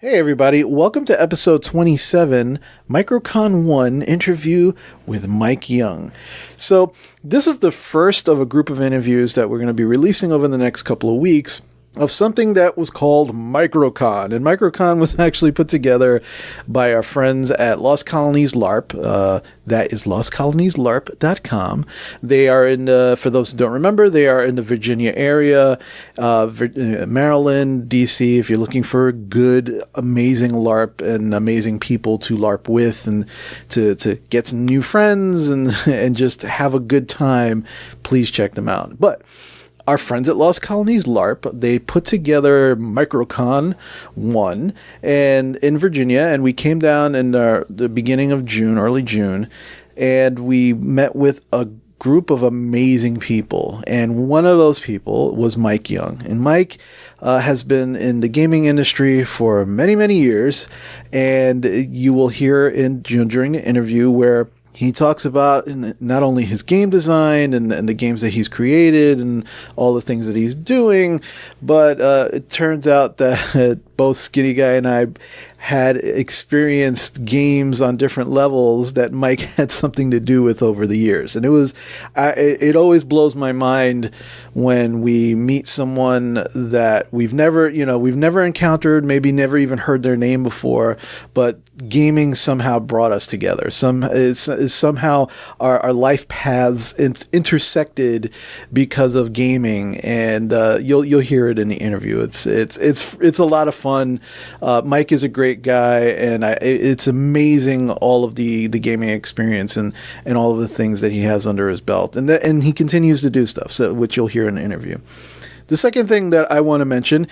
Hey everybody, welcome to episode 27, MicroCon 1 interview with Mike Young. So this is the first of a group of interviews that we're going to be releasing over the next couple of weeks of something that was called MicroCon. And MicroCon was actually put together by our friends at Lost Colonies LARP. That is lostcolonieslarp.com. They are in, for those who don't remember, they are in the Virginia area, Maryland, DC, if you're looking for a good, amazing LARP and amazing people to LARP with and to get some new friends and just have a good time, please check them out. But our friends at Lost Colonies LARP, they put together MicroCon 1 and in Virginia, and we came down in the beginning of June, early June, and we met with a group of amazing people, and one of those people was Mike Young. And Mike has been in the gaming industry for many, many years, and you will hear during the interview where he talks about not only his game design and the games that he's created and all the things that he's doing, but it turns out that both Skinny Guy and I had experienced games on different levels that Mike had something to do with over the years. And it always blows my mind when we meet someone that we've never encountered, maybe never even heard their name before, but gaming somehow brought us together. Somehow our life paths intersected because of gaming, and you'll hear it in the interview. It's a lot of fun. Mike is a great guy, and it's amazing all of the gaming experience and all of the things that he has under his belt, and he continues to do stuff, which you'll hear in the interview. The second thing that I want to mention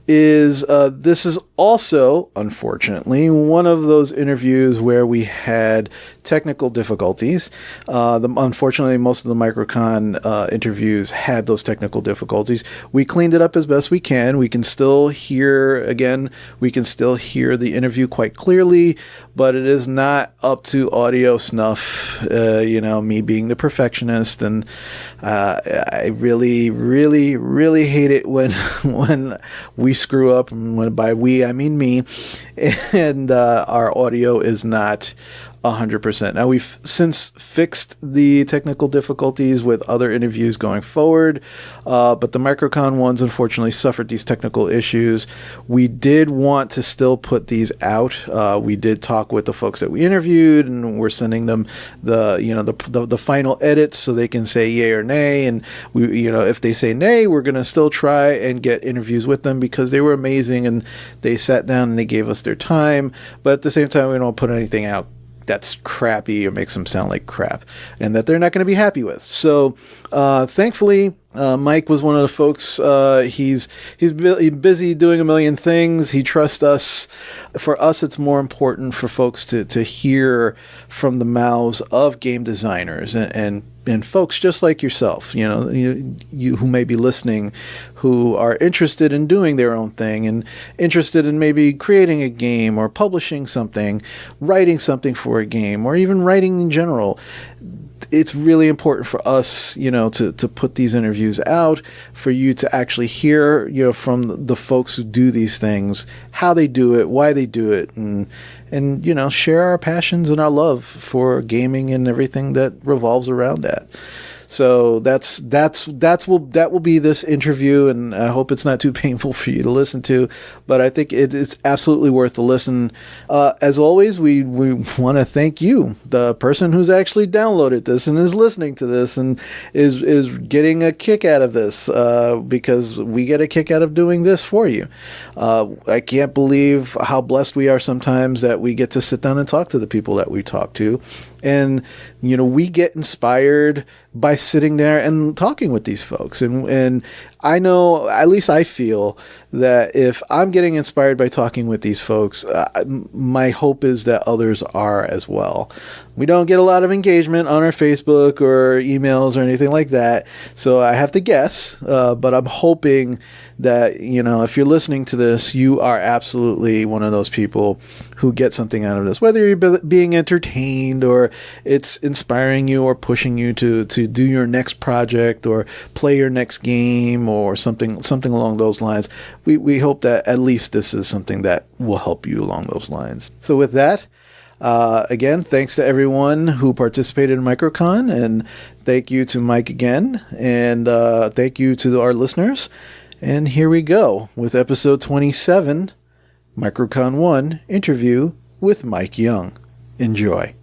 is this is also, unfortunately, one of those interviews where we had technical difficulties. Unfortunately, most of the MicroCon interviews had those technical difficulties. We cleaned it up as best we can. We can still hear the interview quite clearly, but it is not up to audio snuff, me being the perfectionist. And I really, really, really hate it when we screw up, and when by we I mean me, and our audio is not 100%. Now, we've since fixed the technical difficulties with other interviews going forward, but the MicroCon ones unfortunately suffered these technical issues. We did want to still put these out. We did talk with the folks that we interviewed, and we're sending them the final edits so they can say yay or nay. And if they say nay, we're going to still try and get interviews with them because they were amazing and they sat down and they gave us their time. But at the same time, we don't put anything out that's crappy or makes them sound like crap and that they're not going to be happy with. So thankfully, Mike was one of the folks. He's busy doing a million things. He trusts us. For us, it's more important for folks to hear from the mouths of game designers and folks just like yourself, you who may be listening, who are interested in doing their own thing and interested in maybe creating a game or publishing something, writing something for a game, or even writing in general. It's really important for us, to put these interviews out, for you to actually hear, from the folks who do these things, how they do it, why they do it, and share our passions and our love for gaming and everything that revolves around that. So that will be this interview, and I hope it's not too painful for you to listen to, but I think it's absolutely worth the listen. As always, we want to thank you, the person who's actually downloaded this and is listening to this and is getting a kick out of this, because we get a kick out of doing this for you. I can't believe how blessed we are sometimes that we get to sit down and talk to the people that we talk to. And, we get inspired by sitting there and talking with these folks. And I know, at least I feel, that if I'm getting inspired by talking with these folks, my hope is that others are as well. We don't get a lot of engagement on our Facebook or emails or anything like that. So I have to guess, but I'm hoping that, if you're listening to this, you are absolutely one of those people who get something out of this, whether you're being entertained or it's inspiring you or pushing you to do your next project or play your next game or something along those lines. We hope that at least this is something that will help you along those lines. So with that, again, thanks to everyone who participated in MicroCon, and thank you to Mike again, and thank you to our listeners. And here we go with episode 27, MicroCon 1 interview with Mike Young. Enjoy.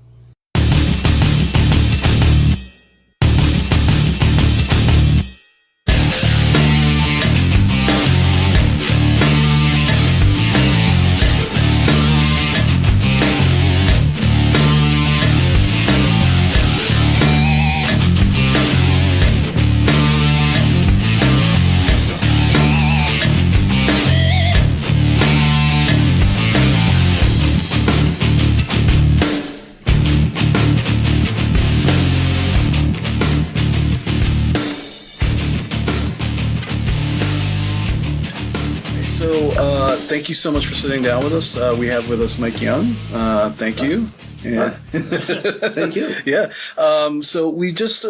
Thank you so much for sitting down with us. We have with us Mike Young. Thank you. Yeah. Thank you. Yeah. So we just,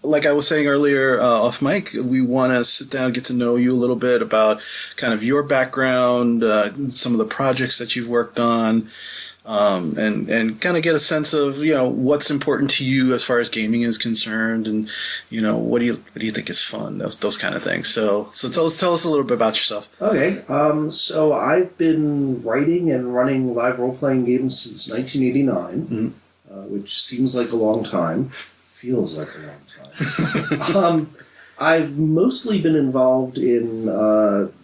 like I was saying earlier off mic, we want to sit down, get to know you a little bit about kind of your background, some of the projects that you've worked on, and kind of get a sense of, what's important to you as far as gaming is concerned, and, what do you think is fun, those kind of things. So tell us a little bit about yourself. Okay. So I've been writing and running live role-playing games since 1989, which seems like a long time. Feels like a long time. I've mostly been involved in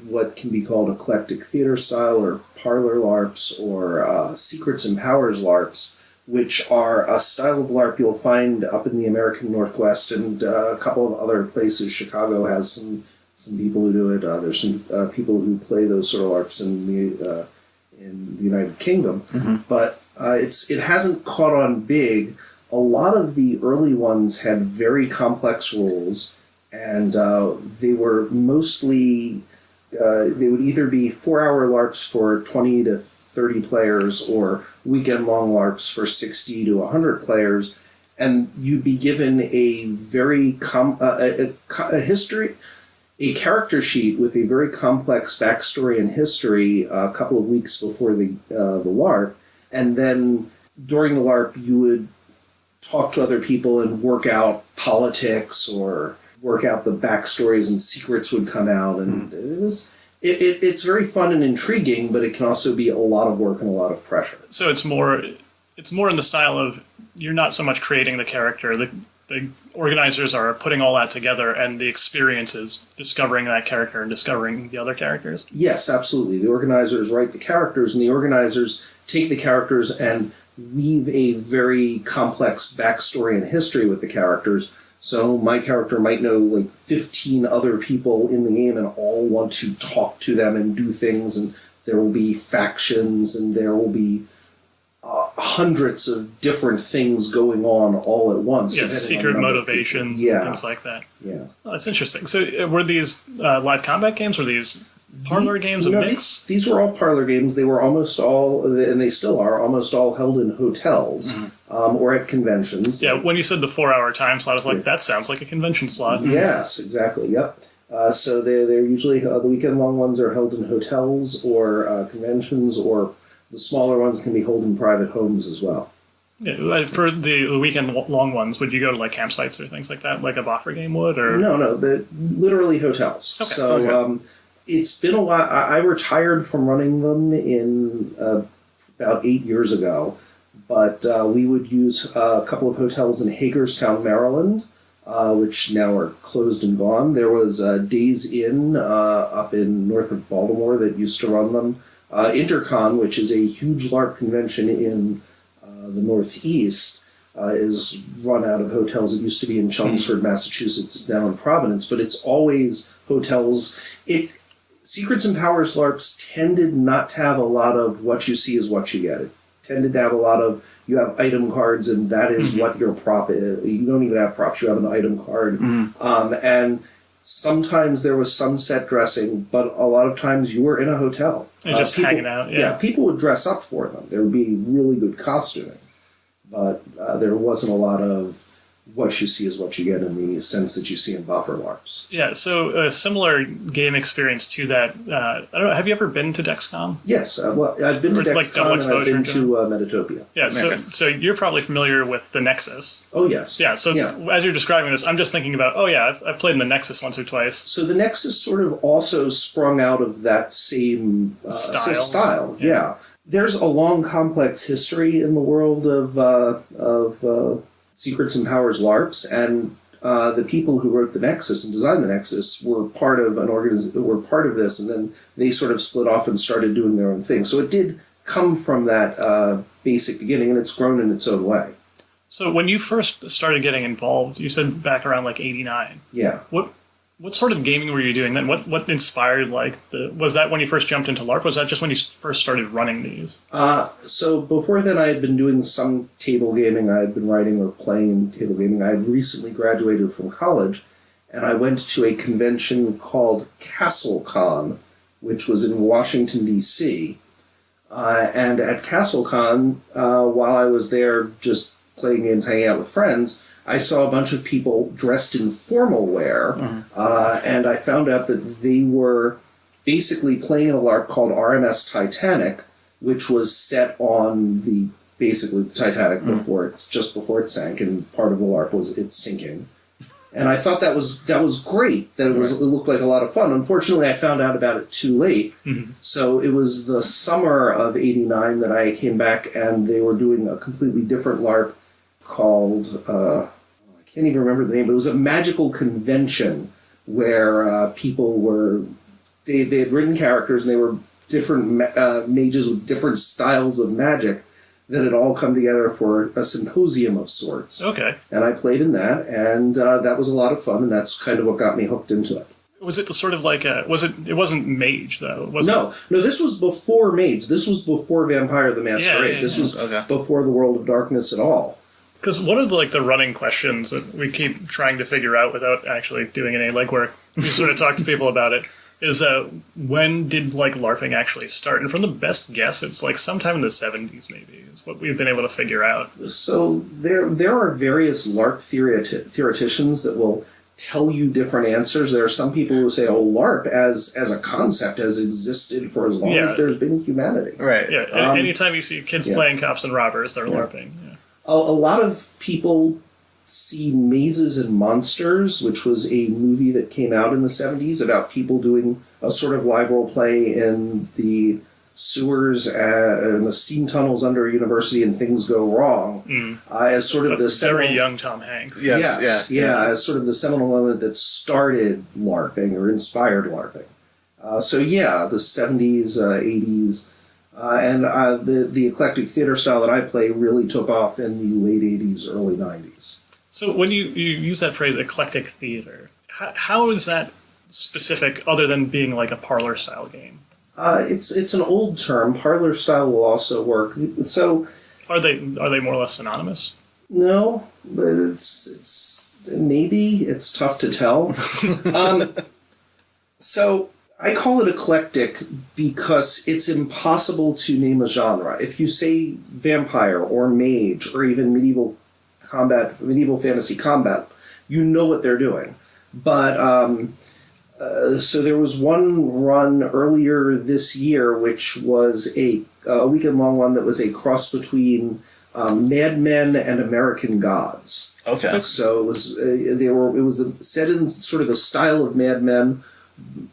what can be called eclectic theater style or parlor LARPs or secrets and powers LARPs, which are a style of LARP you'll find up in the American Northwest and a couple of other places. Chicago has some people who do it. There's some people who play those sort of LARPs in the United Kingdom, but it hasn't caught on big. A lot of the early ones had very complex rules. And they were mostly, they would either be 4-hour LARPs for 20 to 30 players or weekend-long LARPs for 60 to 100 players. And you'd be given a very a character sheet with a very complex backstory and history a couple of weeks before the LARP. And then during the LARP, you would talk to other people and work out politics or work out the backstories, and secrets would come out, and it's very fun and intriguing, but it can also be a lot of work and a lot of pressure. So it's more in the style of, you're not so much creating the character, the organizers are putting all that together, and the experience is discovering that character and discovering the other characters? Yes, absolutely. The organizers write the characters, and the organizers take the characters and weave a very complex backstory and history with the characters. So my character might know like 15 other people in the game and all want to talk to them and do things, and there will be factions and there will be hundreds of different things going on all at once. Yeah, secret motivations and things like that. Yeah. Oh, that's interesting. So were these live combat games? Were these parlor games, a mix? These were all parlor games. They were almost all, and they still are, almost all held in hotels or at conventions. Yeah, when you said the 4-hour time slot, I was like, that sounds like a convention slot. Yes, exactly, yep. So they're usually, the weekend-long ones are held in hotels or conventions, or the smaller ones can be held in private homes as well. Yeah, for the weekend-long ones, would you go to like campsites or things like that, like a Boffer game would? Or No, literally hotels. Okay. So it's been a while. I retired from running them in about 8 years ago, but we would use a couple of hotels in Hagerstown, Maryland, which now are closed and gone. There was Days Inn up in north of Baltimore that used to run them. Intercon, which is a huge LARP convention in the Northeast, is run out of hotels. It used to be in Chelmsford, Massachusetts. It's now in Providence, but it's always hotels. Secrets and Powers LARPs tended not to have a lot of what you see is what you get. It tended to have a lot of, you have item cards, and that is what your prop is. You don't even have props, you have an item card. And sometimes there was some set dressing, but a lot of times you were in a hotel. And just hanging out, Yeah, people would dress up for them. There would be really good costuming. But there wasn't a lot of what you see is what you get in the sense that you see in buffer LARPs. Yeah, so a similar game experience to that. I don't know, have you ever been to DexCon? Yes, well, I've been to Like double DexCon and I've been exposure to Metatopia. Yeah, so you're probably familiar with the Nexus. Oh, yes. Yeah, so as you're describing this, I'm just thinking about, I've played in the Nexus once or twice. So the Nexus sort of also sprung out of that same style. Yeah. There's a long, complex history in the world of Secrets and Powers LARPs, and the people who wrote the Nexus and designed the Nexus were part of were part of this, and then they sort of split off and started doing their own thing. So it did come from that basic beginning, and it's grown in its own way. So when you first started getting involved, you said back around like '89. Yeah. What sort of gaming were you doing then? What inspired was that when you first jumped into LARP? Was that just when you first started running these? So before then, I had been doing some table gaming. I had been writing or playing table gaming. I had recently graduated from college, and I went to a convention called CastleCon, which was in Washington, D.C. And at CastleCon, while I was there just playing games, hanging out with friends, I saw a bunch of people dressed in formal wear, and I found out that they were basically playing in a LARP called RMS Titanic, which was set on the Titanic before it sank, and part of the LARP was it sinking. And I thought that was great. That it looked like a lot of fun. Unfortunately, I found out about it too late. So it was the summer of '89 that I came back, and they were doing a completely different LARP called, I can't even remember the name, but it was a magical convention where people were, they had written characters, and they were different mages with different styles of magic that had all come together for a symposium of sorts. Okay. And I played in that, and that was a lot of fun, and that's kind of what got me hooked into it. Was it the sort of like it wasn't Mage, though, was No, this was before Mage. This was before Vampire the Masquerade. This was before the World of Darkness at all. Because one of the running questions that we keep trying to figure out without actually doing any legwork, we sort of talk to people about it, is when did LARPing actually start? And from the best guess, it's sometime in the 70s maybe, is what we've been able to figure out. So there are various LARP theoreticians that will tell you different answers. There are some people who say, LARP as a concept has existed for as long as there's been humanity. Right. Yeah. Anytime you see kids playing cops and robbers, they're LARPing. Yeah. A lot of people see Mazes and Monsters, which was a movie that came out in the 70s about people doing a sort of live role play in the sewers and the steam tunnels under a university, and things go wrong. As sort of the very young Tom Hanks. Yes, as sort of the seminal moment that started LARPing or inspired LARPing. The 70s, 80s. And the eclectic theater style that I play really took off in the late 80s, early 90s. So when you use that phrase, eclectic theater, how is that specific other than being like a parlor-style game? It's an old term. Parlor-style will also work. So Are they more or less synonymous? No, but it's maybe. It's tough to tell. So I call it eclectic because it's impossible to name a genre. If you say vampire or mage or even medieval fantasy combat, you know what they're doing. But so there was one run earlier this year, which was a weekend-long one that was a cross between Mad Men and American Gods. Okay. So it was set in sort of the style of Mad Men,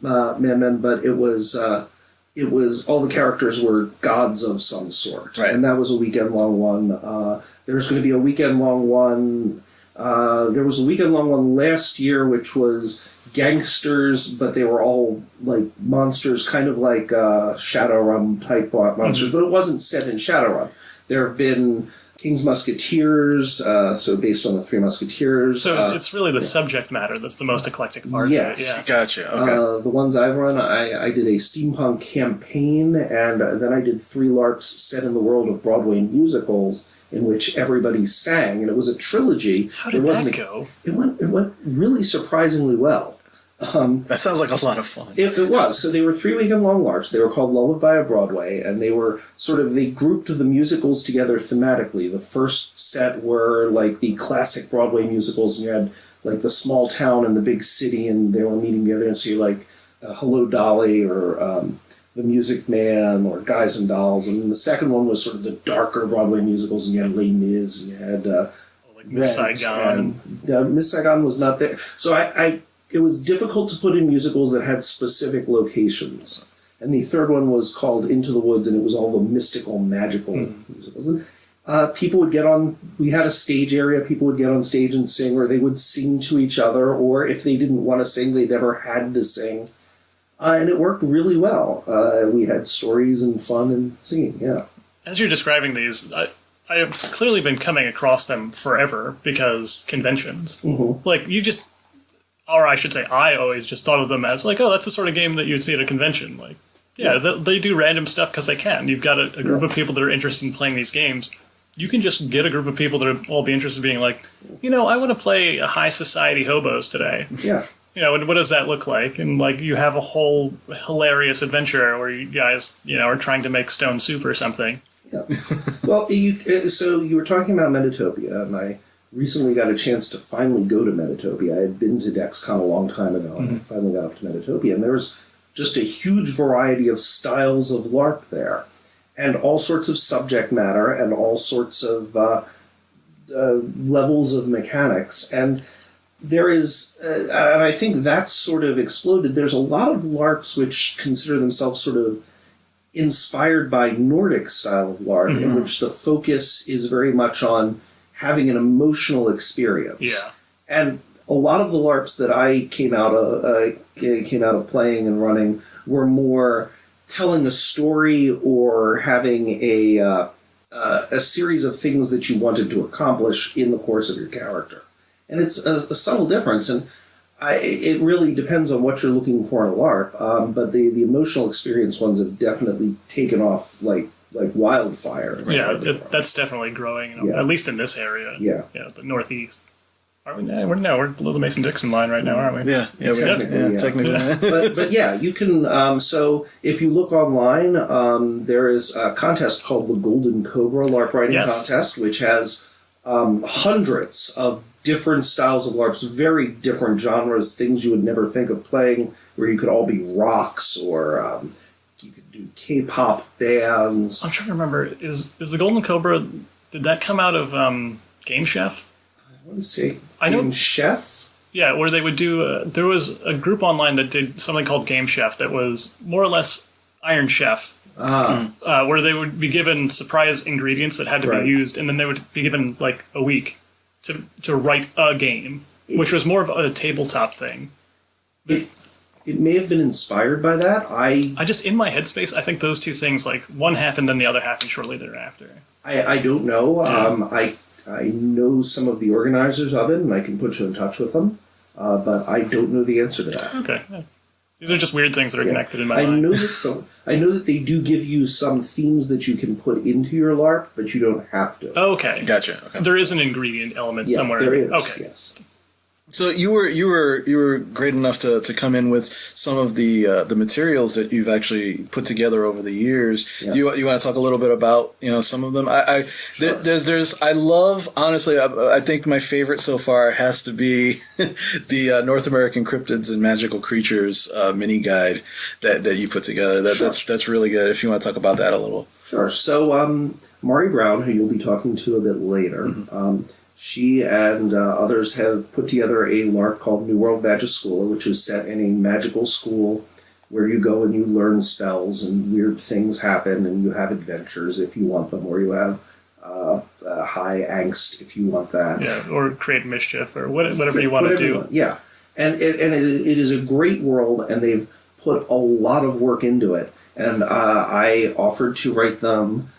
but it was all the characters were gods of some sort, right. And that was a weekend-long one. There's going to be a weekend-long one. There was a weekend-long one last year, which was gangsters, but they were all like monsters, kind of like Shadowrun type monsters, but it wasn't set in Shadowrun. There have been King's Musketeers, so based on the Three Musketeers. So it's really the subject matter that's the most eclectic part Yes. of it. Gotcha. Okay. The ones I've run, I did a steampunk campaign, and then I did 3 LARPs set in the world of Broadway musicals in which everybody sang, and it was a trilogy. How did that go? It went really surprisingly well. That sounds like a lot of fun. It was. So they were 3-weekend-long LARPs. They were called Lullaby by Broadway, and they were they grouped the musicals together thematically. The first set were like the classic Broadway musicals, and you had like the small town and the big city, and they were meeting together. And so you like Hello Dolly or The Music Man or Guys and Dolls. And then the second one was sort of the darker Broadway musicals, and you had Les Mis, and you had Like Miss Saigon. And, Miss Saigon was not there. So it was difficult to put in musicals that had specific locations. And the third one was called Into the Woods, and it was all the mystical, magical musicals. And people would get on, we had a stage area, people would get on stage and sing, or they would sing to each other, or if they didn't want to sing, they never had to sing. And it worked really well. We had stories and fun and singing, yeah. As you're describing these, I have clearly been coming across them forever because conventions. Mm-hmm. Like, or I should say, I always just thought of them as like, oh, that's the sort of game that you'd see at a convention. Like, yeah, they do random stuff because they can. You've got a group of people that are interested in playing these games. You can just get a group of people that are all be interested in being like, I want to play a high society hobos today. Yeah. And what does that look like? And like, you have a whole hilarious adventure where you guys, are trying to make stone soup or something. Yeah. Well, so you were talking about Metatopia, and I recently got a chance to finally go to Metatopia. I had been to DexCon a long time ago, and I finally got up to Metatopia, and there was just a huge variety of styles of LARP there, and all sorts of subject matter, and all sorts of levels of mechanics, and there is, and I think that's sort of exploded. There's a lot of LARPs which consider themselves sort of inspired by Nordic style of LARP, in which the focus is very much on having an emotional experience. Yeah. And a lot of the LARPs that I came out of playing and running were more telling a story or having a series of things that you wanted to accomplish in the course of your character. And it's a subtle difference, and it really depends on what you're looking for in a LARP. But the emotional experience ones have definitely taken off like wildfire. Yeah, that's definitely growing, at least in this area. Yeah. Yeah, the Northeast. Are we now? We're below the Mason-Dixon line right now, aren't we? Yeah, technically. But yeah, you can. So if you look online, there is a contest called the Golden Cobra LARP Writing Contest, which has hundreds of different styles of LARPs, very different genres, things you would never think of playing, where you could all be rocks or you could do K-pop bands. I'm trying to remember. Is the Golden Cobra? Did that come out of Game Chef? I want to say Game Chef. Yeah, where they would do. There was a group online that did something called Game Chef that was more or less Iron Chef. Where they would be given surprise ingredients that had to be used, and then they would be given like a week to write a game, which was more of a tabletop thing. It may have been inspired by that. I just, in my headspace, I think those two things, like, one happened, then the other happened shortly thereafter. I don't know. Yeah. I know some of the organizers of it, and I can put you in touch with them, but I don't know the answer to that. Okay. Yeah. These are just weird things that are connected in my mind. I know that they do give you some themes that you can put into your LARP, but you don't have to. Okay. Gotcha. Okay. There is an ingredient element somewhere. There is. Okay. Yes. So you were great enough to come in with some of the materials that you've actually put together over the years. Yeah. You want to talk a little bit about some of them? I love, honestly, I think my favorite so far has to be the North American Cryptids and Magical Creatures mini guide that you put together. That's really good. If you want to talk about that a little. Sure. So Mari Brown, who you'll be talking to a bit later. She and others have put together a LARP called New World Magic School, which is set in a magical school where you go and you learn spells and weird things happen and you have adventures if you want them, or you have high angst if you want that. Yeah, or create mischief or whatever you want to do. Yeah, and it is a great world, and they've put a lot of work into it. And I offered to write them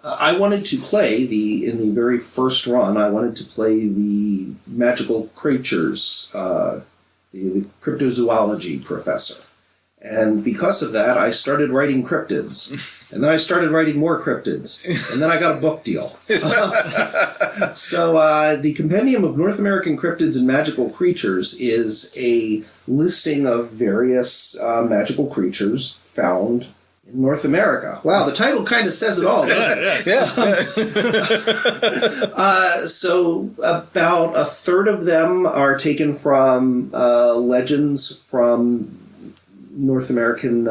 I wanted to play in the very first run, I wanted to play the magical creatures, the cryptozoology professor. And because of that, I started writing cryptids. And then I started writing more cryptids. And then I got a book deal. So the Compendium of North American Cryptids and Magical Creatures is a listing of various magical creatures found in North America. Wow, the title kind of says it all, doesn't it? So about a third of them are taken from legends from North American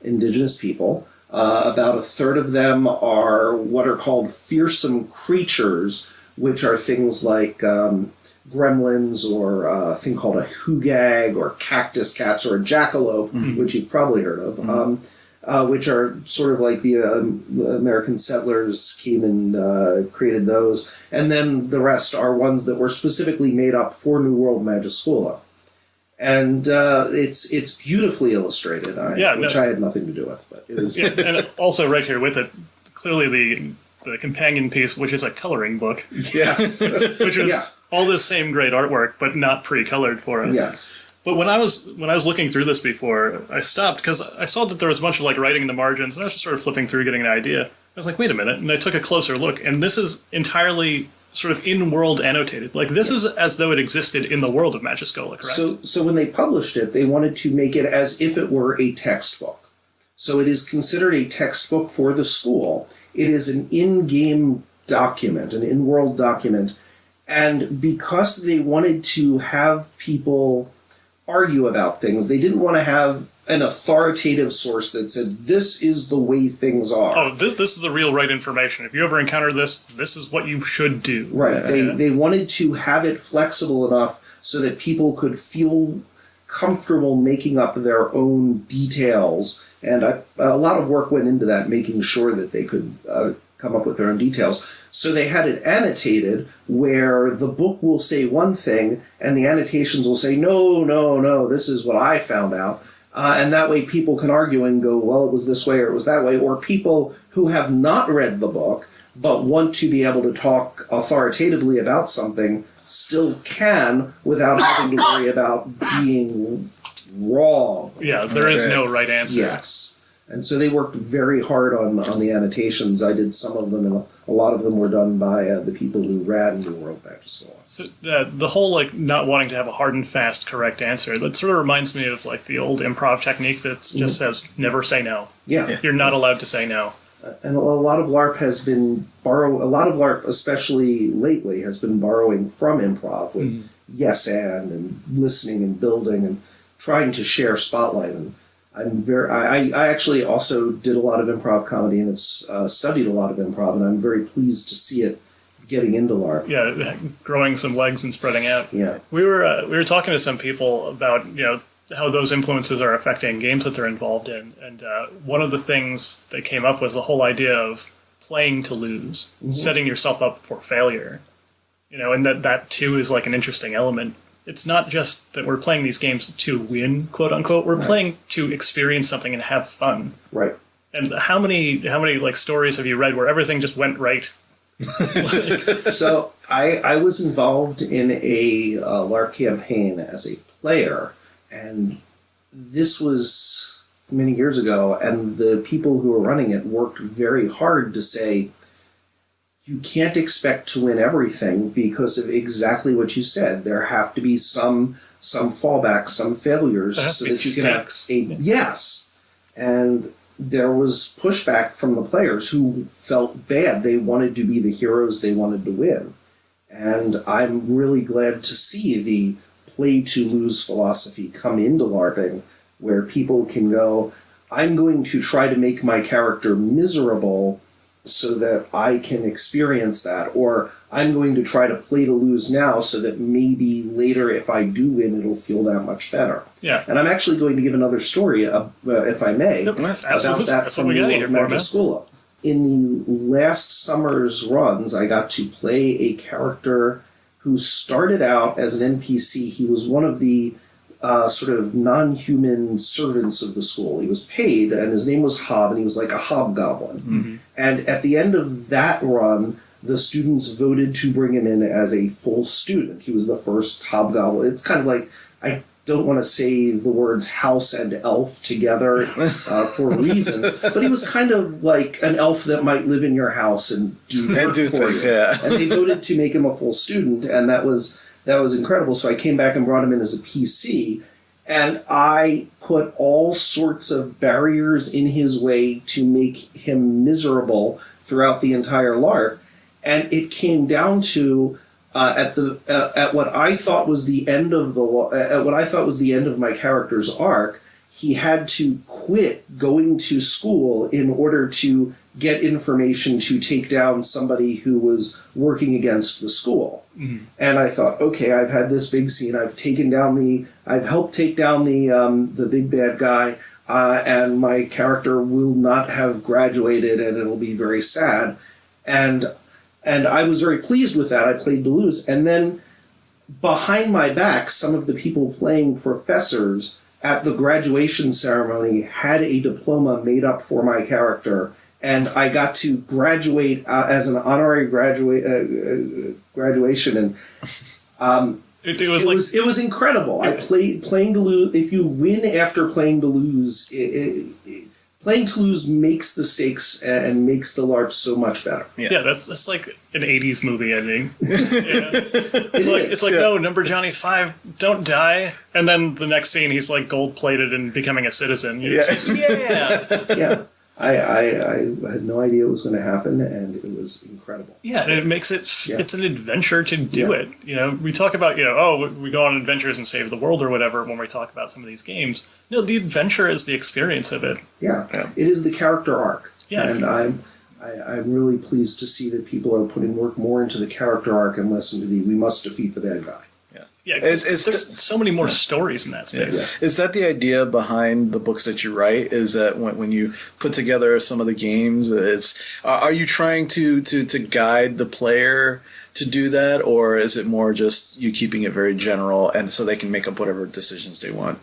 indigenous people. About a third of them are what are called fearsome creatures, which are things like gremlins or a thing called a hugag or cactus cats or a jackalope, which you've probably heard of, which are sort of like the American settlers came and created those. And then the rest are ones that were specifically made up for New World Magischola. And it's beautifully illustrated, which I had nothing to do with, but it was. Yeah, and also right here with it, clearly the companion piece, which is a coloring book. Yes, which is all this same great artwork, but not pre-colored for us. Yes. But when I was looking through this before, I stopped because I saw that there was a bunch of like writing in the margins, and I was just sort of flipping through, getting an idea. I was like, wait a minute, and I took a closer look, and this is entirely sort of in-world annotated. Like, this is as though it existed in the world of Magischola, correct? So when they published it, they wanted to make it as if it were a textbook. So it is considered a textbook for the school. It is an in-game document, an in-world document. And because they wanted to have people argue about things, they didn't want to have an authoritative source that said, this is the way things are. Oh, this is the real right information. If you ever encounter this, this is what you should do. Right. They wanted to have it flexible enough so that people could feel comfortable making up their own details. And a lot of work went into that, making sure that they could come up with their own details. So they had it annotated where the book will say one thing and the annotations will say, no, this is what I found out. And that way people can argue and go, well, it was this way or it was that way. Or people who have not read the book but want to be able to talk authoritatively about something still can without having to worry about being wrong. Yeah, there is no right answer. Yes. And so they worked very hard on the annotations. I did some of them, and a lot of them were done by the people who ran New World Magischola. So the whole like not wanting to have a hard and fast correct answer, that sort of reminds me of like the old improv technique that just says never say no. Yeah. You're not allowed to say no. And a lot of LARP has been a lot of LARP, especially lately, has been borrowing from improv with yes and listening and building and trying to share spotlight. And I actually also did a lot of improv comedy and have studied a lot of improv, and I'm very pleased to see it getting into LARP. Yeah, growing some legs and spreading out. Yeah. We were talking to some people about how those influences are affecting games that they're involved in, and one of the things they came up was the whole idea of playing to lose, setting yourself up for failure. And that too is like an interesting element. It's not just that we're playing these games to win, quote unquote. We're playing to experience something and have fun. Right. And how many like stories have you read where everything just went right? So I was involved in a LARP campaign as a player, and this was many years ago, and the people who were running it worked very hard to say, you can't expect to win everything because of exactly what you said. There have to be some fallbacks, some failures, so that you can have yes. And there was pushback from the players who felt bad. They wanted to be the heroes. They wanted to win. And I'm really glad to see the play to lose philosophy come into LARPing, where people can go, I'm going to try to make my character miserable so that I can experience that, or I'm going to try to play to lose now so that maybe later if I do win, it'll feel that much better. Yeah. And I'm actually going to give another story, if I may, about that from New World Magischola. In the last summer's runs, I got to play a character who started out as an NPC. He was one of the sort of non-human servants of the school. He was paid, and his name was Hob, and he was like a hobgoblin. Mm-hmm. And at the end of that run, the students voted to bring him in as a full student. He was the first hobgoblin. It's kind of like, I don't want to say the words house and elf together for reasons, but he was kind of like an elf that might live in your house and do things, yeah. And they voted to make him a full student, and that was incredible. So I came back and brought him in as a PC, and I put all sorts of barriers in his way to make him miserable throughout the entire LARP. And it came down to at what I thought was the end of my character's arc. He had to quit going to school in order to get information to take down somebody who was working against the school. Mm-hmm. And I thought, okay, I've had this big scene. I've helped take down the big bad guy, and my character will not have graduated, and it'll be very sad. And I was very pleased with that. I played Deleuze. And then behind my back, some of the people playing professors at the graduation ceremony had a diploma made up for my character. And I got to graduate as an honorary graduation. And it was incredible. I playing Deleuze. If you win after playing Deleuze, playing Toulouse makes the stakes and makes the LARP so much better. Yeah, that's like an 80s movie ending. Yeah. It's like, no, number Johnny 5, don't die. And then the next scene, he's like gold-plated and becoming a citizen. You're just like, yeah. Yeah. I had no idea it was going to happen, and it was incredible. Yeah, and it makes it's an adventure to do it. You know, we talk about, we go on adventures and save the world or whatever when we talk about some of these games. No, the adventure is the experience of it. Yeah. It is the character arc. Yeah. And I'm really pleased to see that people are putting more into the character arc and less into we must defeat the bad guy. Yeah, there's so many more stories in that space. Yeah. Is that the idea behind the books that you write? Is that when you put together some of the games, are you trying to guide the player to do that, or is it more just you keeping it very general and so they can make up whatever decisions they want?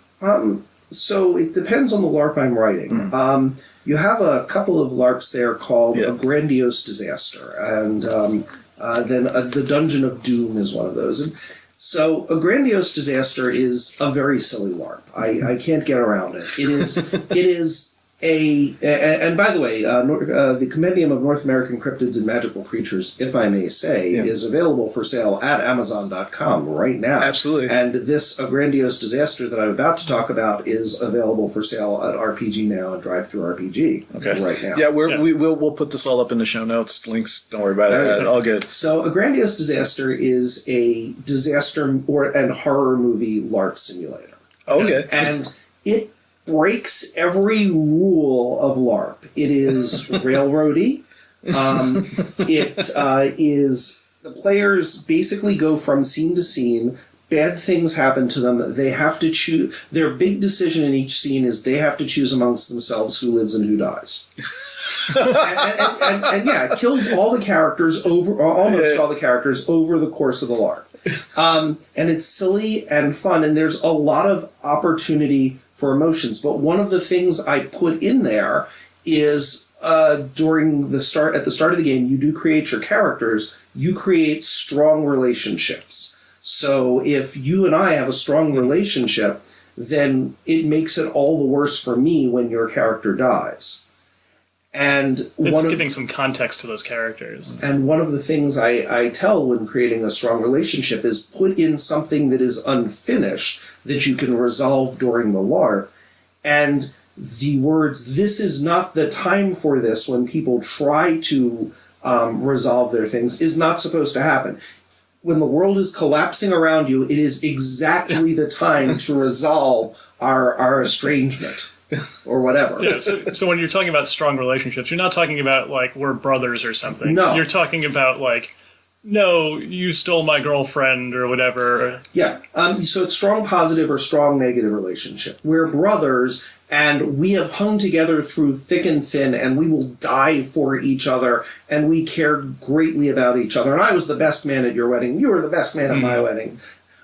So it depends on the LARP I'm writing. Mm. You have a couple of LARPs there called A Grandiose Disaster, and then The Dungeon of Doom is one of those. And so A Grandiose Disaster is a very silly LARP. I can't get around it. It is and by the way, the Compendium of North American Cryptids and Magical Creatures, if I may say, is available for sale at Amazon.com right now. Absolutely. And this A Grandiose Disaster that I'm about to talk about is available for sale at RPG Now and DriveThruRPG right now. Yeah, we'll put this all up in the show notes. Links, don't worry about it. All good. So A Grandiose Disaster is a disaster and horror movie LARP simulator. Okay. And it breaks every rule of LARP. It is railroady. It is the players basically go from scene to scene. Bad things happen to them. They have to choose. Their big decision in each scene is they have to choose amongst themselves who lives and who dies. and it kills all the characters almost all the characters over the course of the LARP. And it's silly and fun, and there's a lot of opportunity for emotions. But one of the things I put in there is at the start of the game, you do create your characters. You create strong relationships. So if you and I have a strong relationship, then it makes it all the worse for me when your character dies. And it's giving some context to those characters. And one of the things I tell when creating a strong relationship is put in something that is unfinished that you can resolve during the LARP. And the words, "This is not the time for this," when people try to resolve their things, is not supposed to happen. When the world is collapsing around you, it is exactly the time to resolve our estrangement. Or whatever. Yeah, so when you're talking about strong relationships, you're not talking about, like, we're brothers or something. No. You're talking about, like, no, you stole my girlfriend or whatever. Yeah. So it's strong positive or strong negative relationship. We're brothers, and we have hung together through thick and thin, and we will die for each other, and we care greatly about each other. And I was the best man at your wedding. You were the best man at my wedding.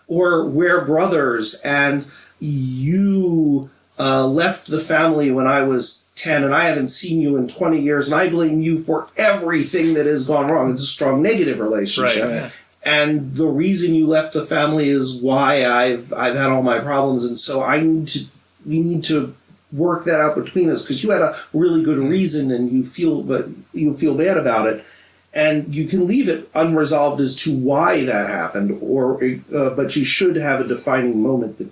Or we're brothers, and you left the family when I was 10 and I haven't seen you in 20 years and I blame you for everything that has gone wrong. It's a strong negative relationship. Right, yeah. And the reason you left the family is why I've had all my problems, and so we need to work that out between us, because you had a really good reason and you feel bad about it, and you can leave it unresolved as to why that happened, but you should have a defining moment that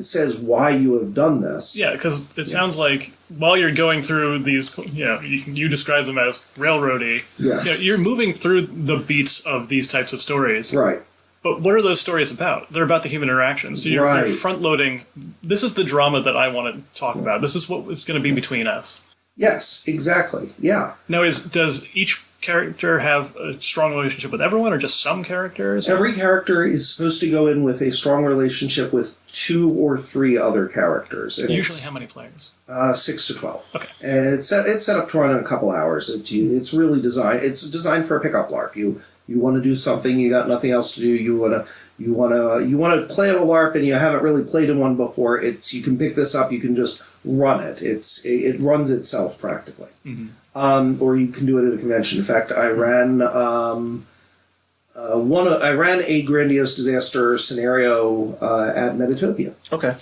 says why you have done this. Yeah, because it sounds like while you're going through these, you describe them as railroady. Yeah. You're moving through the beats of these types of stories. Right. But what are those stories about? They're about the human interaction. So you're front loading. This is the drama that I want to talk about. This is what is going to be between us. Yes, exactly. Yeah. Now, does each character have a strong relationship with everyone, or just some characters? Every character is supposed to go in with a strong relationship with 2 or 3 other characters. And usually how many players? 6 to 12. Okay. And it's set up to run in a couple hours. It's really designed. It's designed for a pickup LARP. You want to do something. You got nothing else to do. You want to play a LARP, and you haven't really played in one before. You can pick this up. You can just run it. It runs itself practically. Mm-hmm. Or you can do it at a convention. In fact, I ran a Grandiose Disaster scenario at Metatopia. Okay.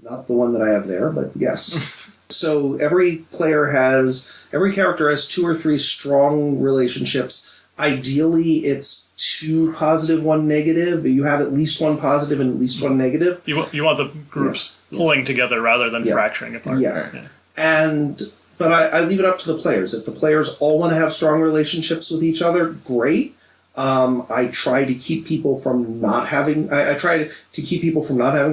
Not the one that I have there, but yes. So every character has 2 or 3 strong relationships. Ideally, it's 2 positive, 1 negative. You have at least 1 positive and at least 1 negative. You want the groups pulling together rather than fracturing apart. Yeah. But I leave it up to the players. If the players all want to have strong relationships with each other, great. I try to keep people from not having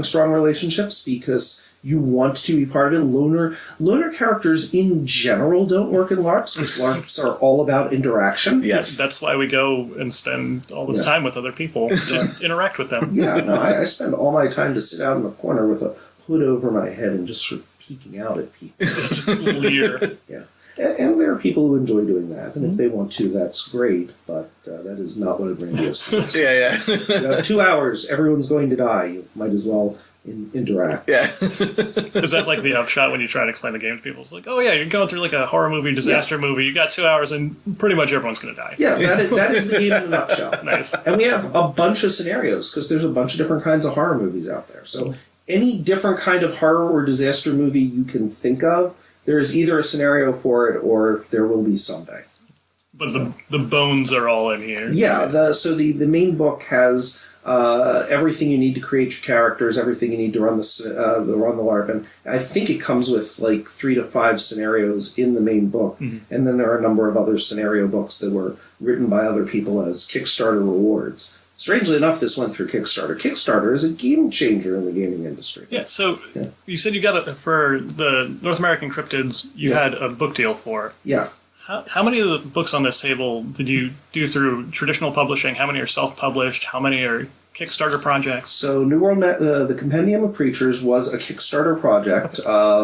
strong relationships, because you want to be part of it. Loner characters in general don't work in LARPs, because LARPs are all about interaction. Yes. That's why we go and spend all this time with other people to interact with them. Yeah, no, I spend all my time to sit out in the corner with a hood over my head and just sort of peeking out at people. Just leer. Yeah. And there are people who enjoy doing that, and if they want to, that's great, but that is not what a Grandiose is. Yeah. You have 2 hours, everyone's going to die. You might as well interact. Yeah. Is that like the upshot when you try to explain the game to people? It's like, oh yeah, you're going through like a horror movie, disaster movie, you got 2 hours, and pretty much everyone's going to die. Yeah, that is the game in a nutshell. Nice. And we have a bunch of scenarios, because there's a bunch of different kinds of horror movies out there. So any different kind of horror or disaster movie you can think of, there is either a scenario for it or there will be someday. But the bones are all in here. Yeah, the main book has everything you need to create your characters, everything you need to run the LARP, and I think it comes with like 3 to 5 scenarios in the main book, and then there are a number of other scenario books that were written by other people as Kickstarter rewards. Strangely enough, this went through Kickstarter. Kickstarter is a game changer in the gaming industry. Yeah, so you said you got it for the North American Cryptids, you had a book deal for. Yeah. How many of the books on this table did you do through traditional publishing? How many are self-published? How many are Kickstarter projects? So New World, the Compendium of Creatures was a Kickstarter project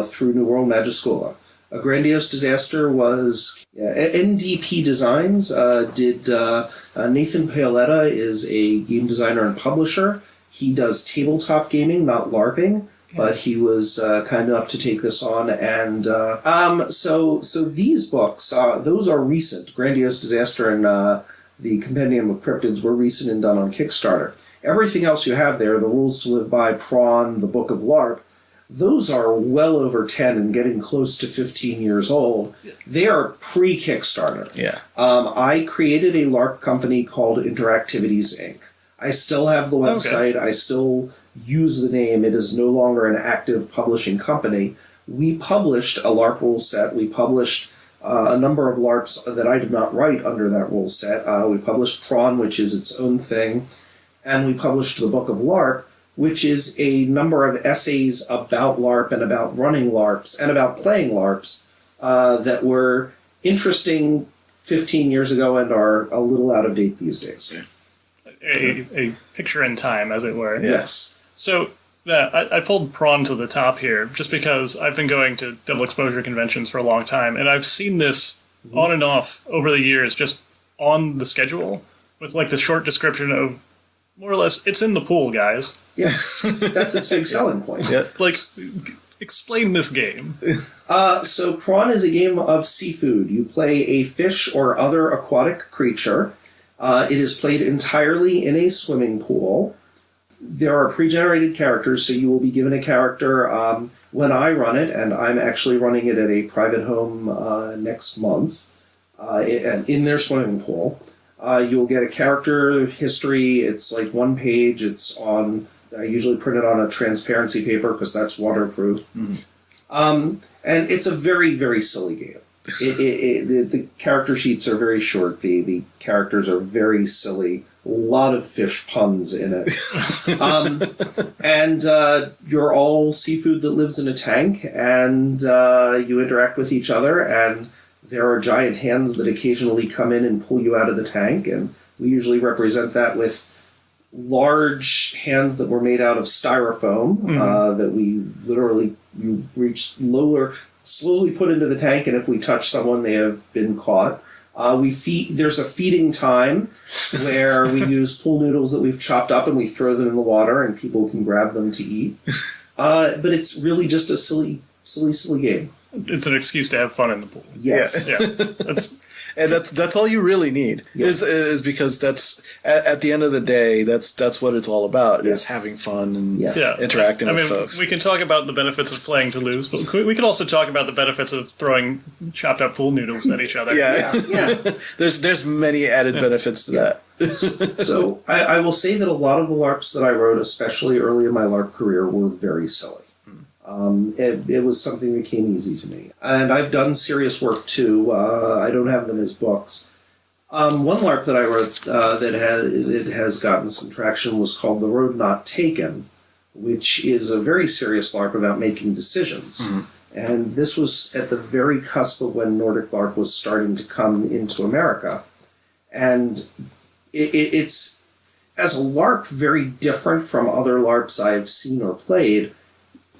through New World Magischola. A Grandiose Disaster was NDP Designs. Nathan Paoletta is a game designer and publisher. He does tabletop gaming, not LARPing, but he was kind enough to take this on. And so these books, those are recent. Grandiose Disaster and the Compendium of Cryptids were recent and done on Kickstarter. Everything else you have there, The Rules to Live By, Prawn, The Book of LARP, those are well over 10 and getting close to 15 years old. They are pre-Kickstarter. Yeah. I created a LARP company called Interactivities, Inc. I still have the website. Okay. I still use the name. It is no longer an active publishing company. We published a LARP rule set. We published a number of LARPs that I did not write under that rule set. We published Prawn, which is its own thing. And we published the Book of LARP, which is a number of essays about LARP and about running LARPs and about playing LARPs that were interesting 15 years ago and are a little out of date these days. A picture in time, as it were. Yes. So I pulled Prawn to the top here just because I've been going to double exposure conventions for a long time, and I've seen this on and off over the years just on the schedule with like the short description of more or less, it's in the pool, guys. Yeah, that's its big selling point. Yeah. Like, explain this game. So Prawn is a game of seafood. You play a fish or other aquatic creature. It is played entirely in a swimming pool. There are pre-generated characters, so you will be given a character when I run it, and I'm actually running it at a private home next month in their swimming pool. You'll get a character history. It's like 1 page. It's on... I usually print it on a transparency paper because that's waterproof. And it's a very, very silly game. The character sheets are very short. The characters are very silly. A lot of fish puns in it. And you're all seafood that lives in a tank, and you interact with each other, and there are giant hands that occasionally come in and pull you out of the tank, and we usually represent that with large hands that were made out of styrofoam that we literally slowly put into the tank, and if we touch someone, they have been caught. There's a feeding time where we use pool noodles that we've chopped up and we throw them in the water and people can grab them to eat. But it's really just a silly game. It's an excuse to have fun in the pool. Yes. Yeah. That's all you really need. Yes. Is because that's at the end of the day that's what it's all about, is having fun and interacting with folks. We can talk about the benefits of playing to lose, but we could also talk about the benefits of throwing chopped up pool noodles at each other. Yeah. There's many added benefits to that. So I will say that a lot of the LARPs that I wrote, especially early in my LARP career, were very silly. It was something that came easy to me. And I've done serious work too. I don't have them as books. One LARP that I wrote that has gotten some traction was called The Road Not Taken, which is a very serious LARP about making decisions. And this was at the very cusp of when Nordic LARP was starting to come into America. And it's, as a LARP, very different from other LARPs I've seen or played.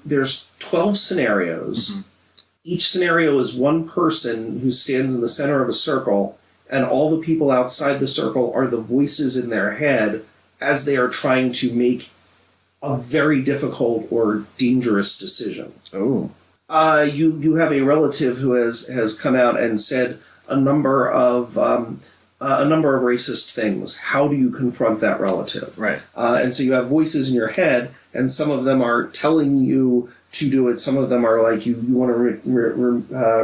There's 12 scenarios. Each scenario is one person who stands in the center of a circle, and all the people outside the circle are the voices in their head as they are trying to make a very difficult or dangerous decision. Oh. You have a relative who has come out and said a number of racist things. How do you confront that relative? Right. And so you have voices in your head, and some of them are telling you to do it. Some of them are like you want to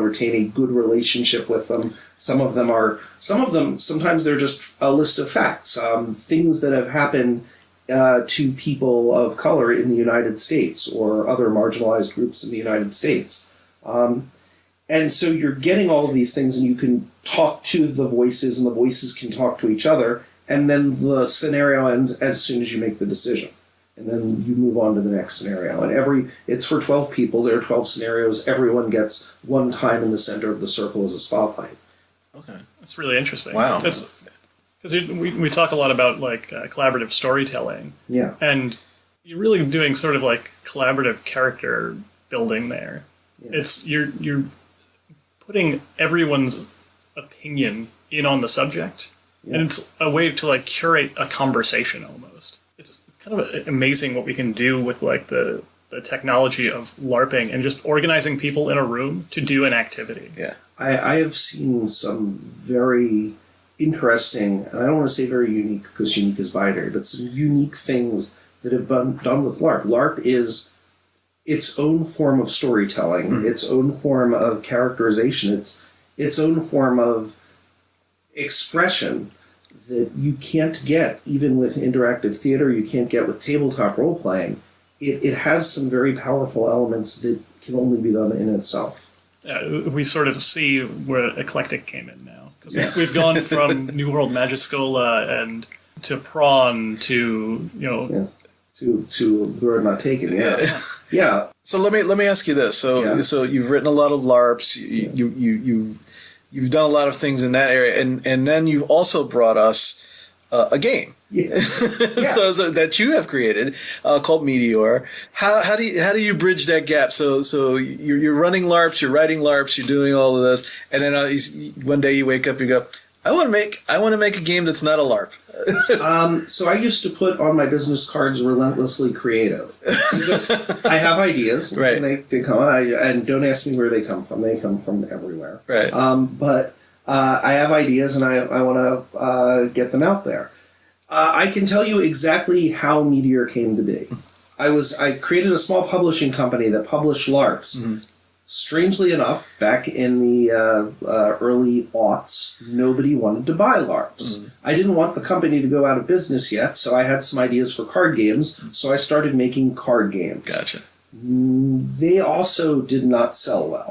retain a good relationship with them. Sometimes they're just a list of facts, things that have happened to people of color in the United States or other marginalized groups in the United States. And so you're getting all of these things, and you can talk to the voices, and the voices can talk to each other, and then the scenario ends as soon as you make the decision. And then you move on to the next scenario. And it's for 12 people. There are 12 scenarios. Everyone gets one time in the center of the circle as a spotlight. Okay. That's really interesting. Wow. Because we talk a lot about collaborative storytelling. Yeah. And you're really doing sort of like collaborative character building there. Yeah. You're putting everyone's opinion in on the subject, and it's a way to curate a conversation almost. It's kind of amazing what we can do with the technology of LARPing and just organizing people in a room to do an activity. Yeah. I have seen some very interesting, and I don't want to say very unique because unique is binary, but some unique things that have been done with LARP. LARP is its own form of storytelling, its own form of characterization, its own form of expression that you can't get even with interactive theater, you can't get with tabletop role-playing. It has some very powerful elements that can only be done in itself. We sort of see where eclectic came in now. Because we've gone from New World Magiscola and to Prawn to, To The Road Not Taken, yeah. So let me ask you this. So you've written a lot of LARPs. You've done a lot of things in that area, and then you've also brought us a game. Yeah. So that you have created called Meteor. How do you bridge that gap? So you're running LARPs, you're writing LARPs, you're doing all of this, and then one day you wake up, you go, I want to make a game that's not a LARP. So I used to put on my business cards relentlessly creative. Because I have ideas. Right. And they come, and don't ask me where they come from. They come from everywhere. Right. But I have ideas and I want to get them out there. I can tell you exactly how Meteor came to be. I created a small publishing company that published LARPs. Mm-hmm. Strangely enough, back in the early aughts, nobody wanted to buy LARPs. Mm-hmm. I didn't want the company to go out of business yet, so I had some ideas for card games, so I started making card games. Gotcha. They also did not sell well.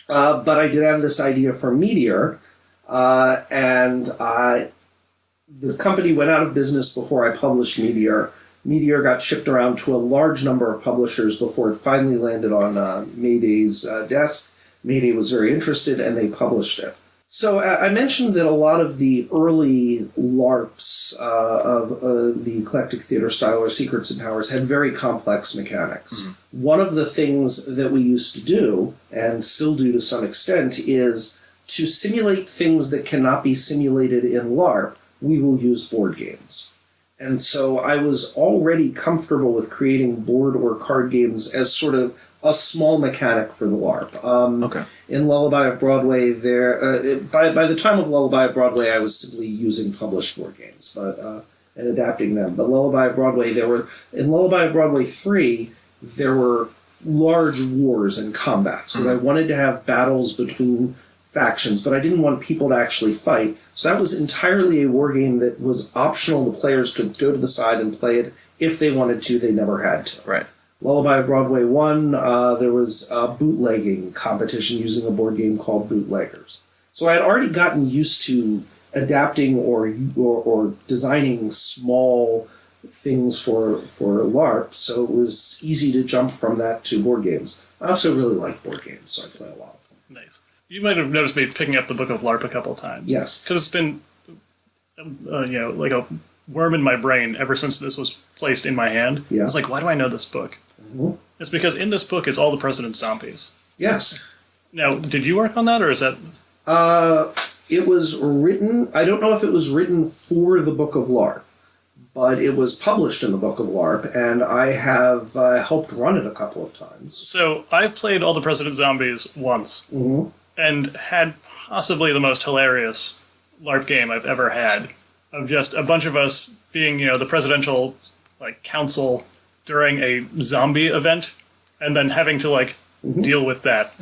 But I did have this idea for Meteor, and the company went out of business before I published Meteor. Meteor got shipped around to a large number of publishers before it finally landed on Mayday's desk. Mayday was very interested, and they published it. So I mentioned that a lot of the early LARPs of the eclectic theater style or Secrets and Powers had very complex mechanics. Mm-hmm. One of the things that we used to do, and still do to some extent, is to simulate things that cannot be simulated in LARP, we will use board games. And so I was already comfortable with creating board or card games as sort of a small mechanic for the LARP. Okay. In Lullaby of Broadway, by the time of Lullaby of Broadway, I was simply using published board games and adapting them. But Lullaby of Broadway, in Lullaby of Broadway 3, there were large wars and combats, because I wanted to have battles between factions, but I didn't want people to actually fight. So that was entirely a war game that was optional. The players could go to the side and play it if they wanted to. They never had to. Right. Lullaby of Broadway 1, there was a bootlegging competition using a board game called Bootleggers. So I had already gotten used to adapting or designing small things for LARP, so it was easy to jump from that to board games. I also really like board games, so I play a lot of them. Nice. You might have noticed me picking up the Book of LARP a couple of times. Yes. Because it's been, like a worm in my brain ever since this was placed in my hand. Yeah. I was like, why do I know this book? Mm-hmm. It's because in this book is all the President's zombies. Yes. Now, did you work on that, or is that... It was written, I don't know if it was written for the Book of LARP, but it was published in the Book of LARP, and I have helped run it a couple of times. So, I've played all the President's zombies once. Mm-hmm. And had possibly the most hilarious LARP game I've ever had, of just a bunch of us being, the presidential council during a zombie event, and then having to mm-hmm. deal with that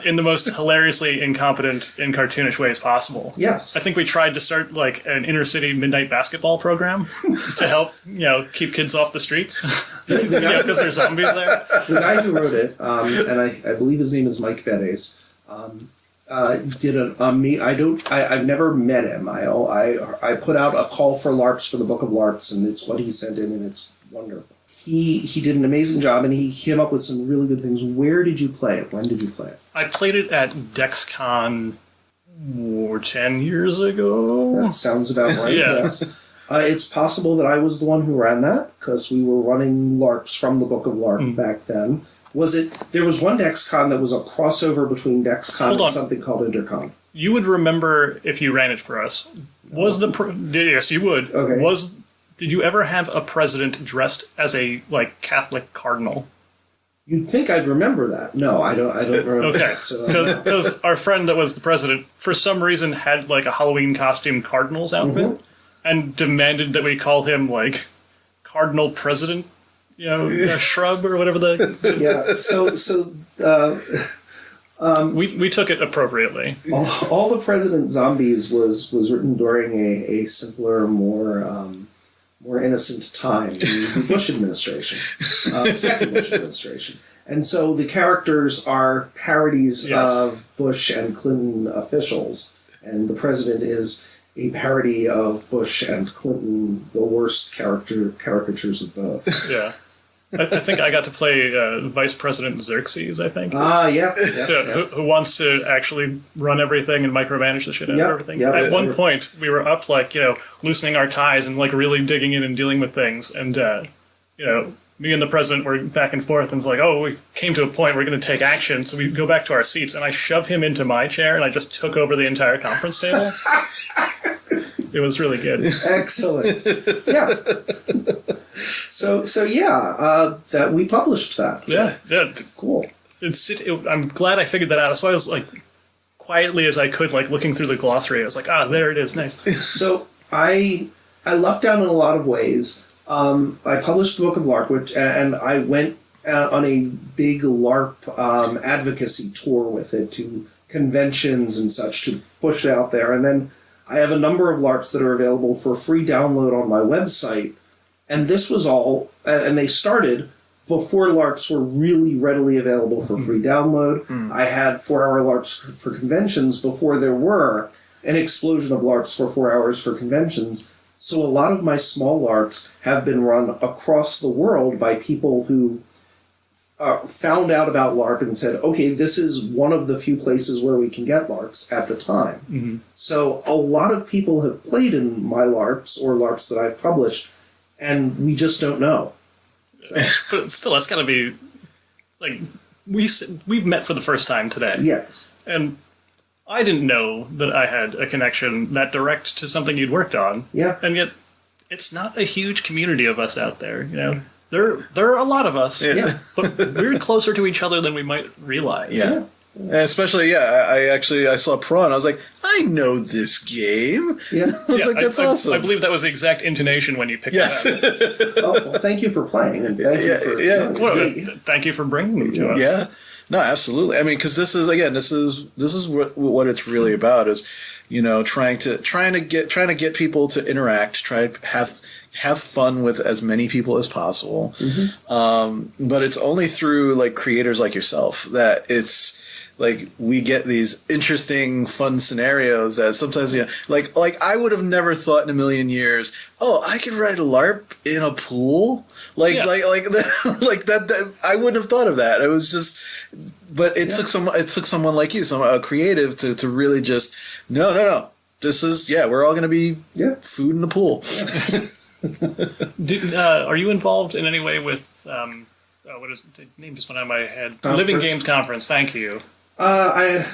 in the most hilariously incompetent and cartoonish ways possible. Yes, I think we tried to start an inner city midnight basketball program to help keep kids off the streets because there's zombies there. The guy who wrote it, and I believe his name is Mike Bedes. I've never met him. I put out a call for LARPs for the Book of LARPs, and it's what he sent in, and it's wonderful. He did an amazing job, and he came up with some really good things. Where did you play it? When did you play it? I played it at DexCon 10 years ago. That sounds about right. Yeah. Yes. It's possible that I was the one who ran that, because we were running LARPs from the Book of LARP back then. There was one DexCon that was a crossover between DexCon and something called Intercon. You would remember if you ran it for us. Yes, you would. Okay. Did you ever have a president dressed as a Catholic cardinal? You'd think I'd remember that. No, I don't remember okay. that. Because our friend that was the president, for some reason, had a Halloween costume Cardinals outfit, and demanded that we call him Cardinal President. A shrub or whatever the... Yeah, we took it appropriately. All the President Zombies was written during a simpler, more innocent time, the Bush administration, second Bush administration. And so the characters are parodies of Bush and Clinton officials, and the president is a parody of Bush and Clinton, the worst caricatures of both. Yeah. I think I got to play Vice President Xerxes, I think. Yeah. Who wants to actually run everything and micromanage the shit out of everything. At one point, we were up, loosening our ties and, really digging in and dealing with things. And, me and the president were back and forth, and it's like, oh, we came to a point, we're going to take action, so we go back to our seats, and I shove him into my chair, and I just took over the entire conference table. It was really good. Excellent. Yeah. So yeah, that we published that. Yeah. Cool. I'm glad I figured that out. That's why I was like, quietly as I could, like looking through the glossary, I was like, there it is, nice. So I lucked down in a lot of ways. I published the Book of LARP, and I went on a big LARP advocacy tour with it to conventions and such to push it out there. And then I have a number of LARPs that are available for free download on my website. And this was all, and they started before LARPs were really readily available for free download. I had 4-hour LARPs for conventions before there were an explosion of LARPs for 4 hours for conventions. So a lot of my small LARPs have been run across the world by people who found out about LARP and said, okay, this is one of the few places where we can get LARPs at the time. Mm-hmm. So a lot of people have played in my LARPs or LARPs that I've published, and we just don't know. So. But still, that's got to be, like, we've met for the first time today. Yes. And I didn't know that I had a connection that direct to something you'd worked on. Yeah. And yet, it's not a huge community of us out there, you know? There are a lot of us, but we're closer to each other than we might realize. Yeah. And especially, I saw Prawn. I was like, I know this game. Yeah. I was like, that's awesome. I believe that was the exact intonation when you picked it up. Well, thank you for playing, and thank you for thank you for bringing me to us. Yeah. No, absolutely. I mean, because this is what it's really about is, you know, trying to get people to interact, try to have fun with as many people as possible. Mm-hmm. But it's only through like creators like yourself that it's like we get these interesting, fun scenarios that sometimes, you know, like I would have never thought in a million years, oh, I could write a LARP in a pool, like that. I wouldn't have thought of that. It was just, but it took someone like you, a creative, to really just no. This is we're all going to be food in the pool. Yeah. Are you involved in any way with what is the name just went out of my head? Conference. Living Games Conference. Thank you. I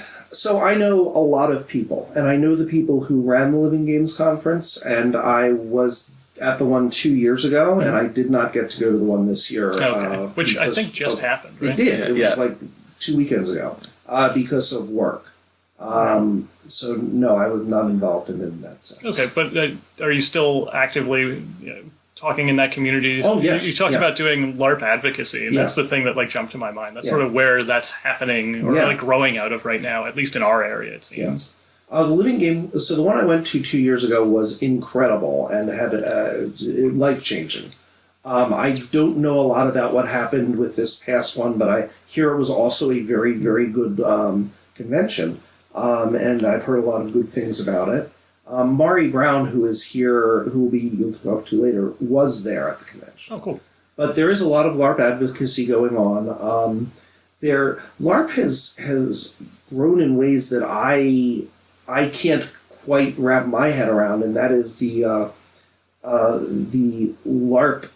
know a lot of people, and I know the people who ran the Living Games Conference, and I was at the one 2 years ago, and I did not get to go to the one this year. Okay. Which I think just happened, right? It did. It was like 2 weekends ago because of work. So no, I was not involved in that sense. Okay, but are you still actively talking in that community? Oh, yes. You talked about doing LARP advocacy, and that's the thing that like jumped to my mind. That's sort of where that's happening or like growing out of right now, at least in our area, it seems. The Living Game, so the one I went to 2 years ago was incredible and had life-changing. I don't know a lot about what happened with this past one, but I hear it was also a very, very good convention, and I've heard a lot of good things about it. Mari Brown, who is here, who we'll talk to later, was there at the convention. Oh, cool. But there is a lot of LARP advocacy going on. LARP has grown in ways that I can't quite wrap my head around, and that is the LARP.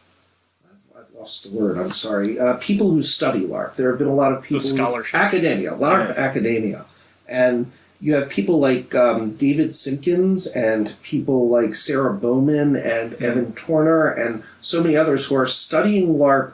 I've lost the word. I'm sorry. People who study LARP. There have been a lot of people. The scholarship. Academia. LARP academia, and you have people like David Simpkins and people like Sarah Bowman and Evan Torner and so many others who are studying LARP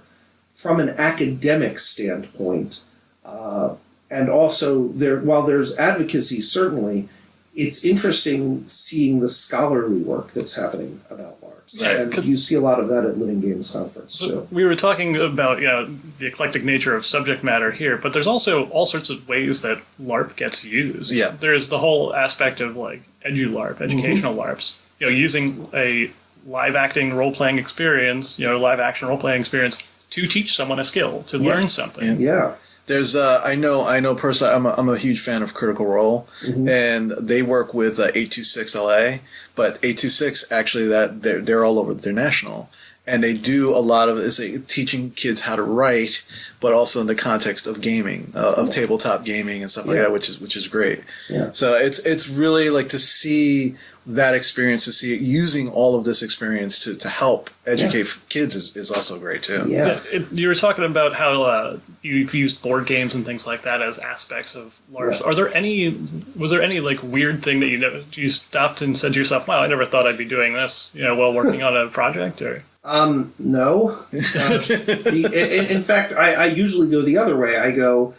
from an academic standpoint. And also, while there's advocacy, certainly, it's interesting seeing the scholarly work that's happening about LARPs. Right, and you see a lot of that at Living Games Conference, too. We were talking about the eclectic nature of subject matter here, but there's also all sorts of ways that LARP gets used. Yeah. There's the whole aspect of like edu-LARP, educational LARPs. Using a live-acting role-playing experience, live-action role-playing experience to teach someone a skill, to learn something. Yeah. There's I know personally I'm a huge fan of Critical Role, and they work with 826 LA, but 826 actually that they're all over, they're national, and they do a lot of teaching kids how to write, but also in the context of gaming, of tabletop gaming and stuff like that, which is great. Yeah. So it's really like to see that experience, to see it using all of this experience to help educate kids is also great too. Yeah. You were talking about how you've used board games and things like that as aspects of LARPs. Yeah. Was there any like weird thing that you stopped and said to yourself, "Wow, I never thought I'd be doing this," while working on a project? Or No. In fact, I usually go the other way. I go,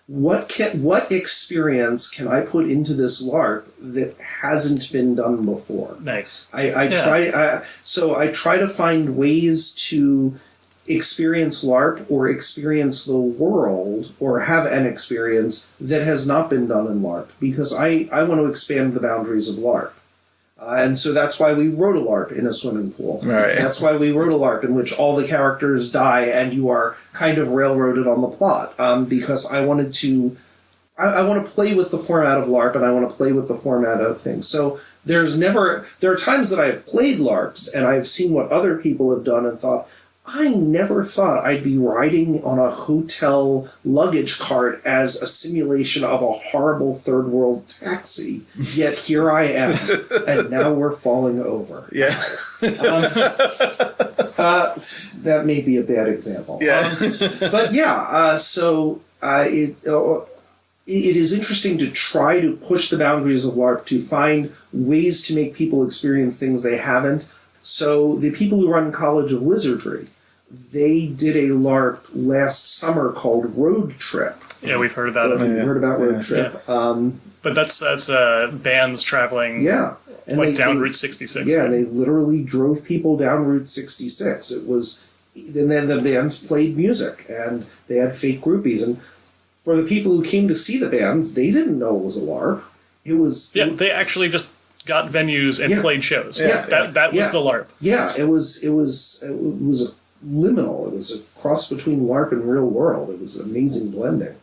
what experience can I put into this LARP that hasn't been done before? nice. I try to find ways to experience LARP or experience the world or have an experience that has not been done in LARP, because I want to expand the boundaries of LARP. And so that's why we wrote a LARP in a swimming pool. Right. That's why we wrote a LARP in which all the characters die and you are kind of railroaded on the plot. Because I wanted to... I want to play with the format of LARP, and I want to play with the format of things. So there are times that I've played LARPs and I've seen what other people have done and thought, I never thought I'd be riding on a hotel luggage cart as a simulation of a horrible third world taxi. Yet here I am, and now we're falling over. Yeah. That may be a bad example. Yeah. But yeah, it is interesting to try to push the boundaries of LARP, to find ways to make people experience things they haven't. So the people who run College of Wizardry, they did a LARP last summer called Road Trip. Yeah, we've heard about it. You've heard about Road Trip. Yeah. But that's bands traveling And down Route 66. Yeah, they literally drove people down Route 66. And then the bands played music, and they had fake groupies. And for the people who came to see the bands, they didn't know it was a LARP. They actually just got venues and played shows. Yeah. That was the LARP. Yeah, it was a liminal. It was a cross between LARP and real world. It was amazing blending.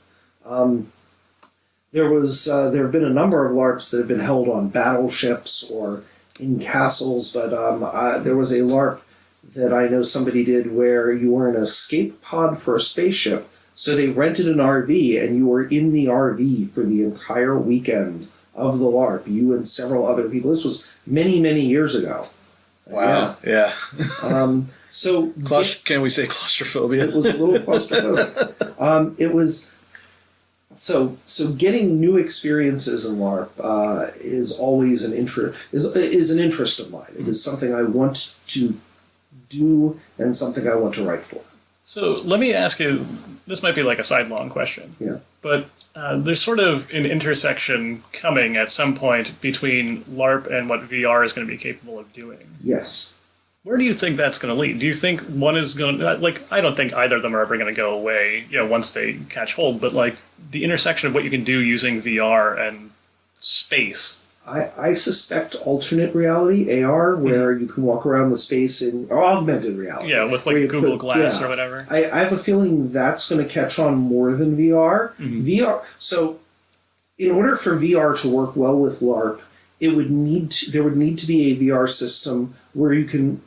There have been a number of LARPs that have been held on battleships or in castles, but there was a LARP that I know somebody did where you were in an escape pod for a spaceship. So they rented an RV, and you were in the RV for the entire weekend of the LARP, you and several other people. This was many, many years ago. Wow. Yeah. So can we say claustrophobia? It was a little claustrophobic. It was so getting new experiences in LARP is always an interest of mine. It is something I want to do and something I want to write for. So let me ask you, this might be like a sidelong question. Yeah. But there's sort of an intersection coming at some point between LARP and what VR is going to be capable of doing. Yes. Where do you think that's going to lead? Do you think one is going to, I don't think either of them are ever going to go away, once they catch hold, but the intersection of what you can do using VR and space. I suspect alternate reality, AR, where you can walk around the space or augmented reality. Yeah, with Google Glass or whatever. I have a feeling that's going to catch on more than VR. Mm-hmm. VR. So, in order for VR to work well with LARP, there would need to be a VR system where you can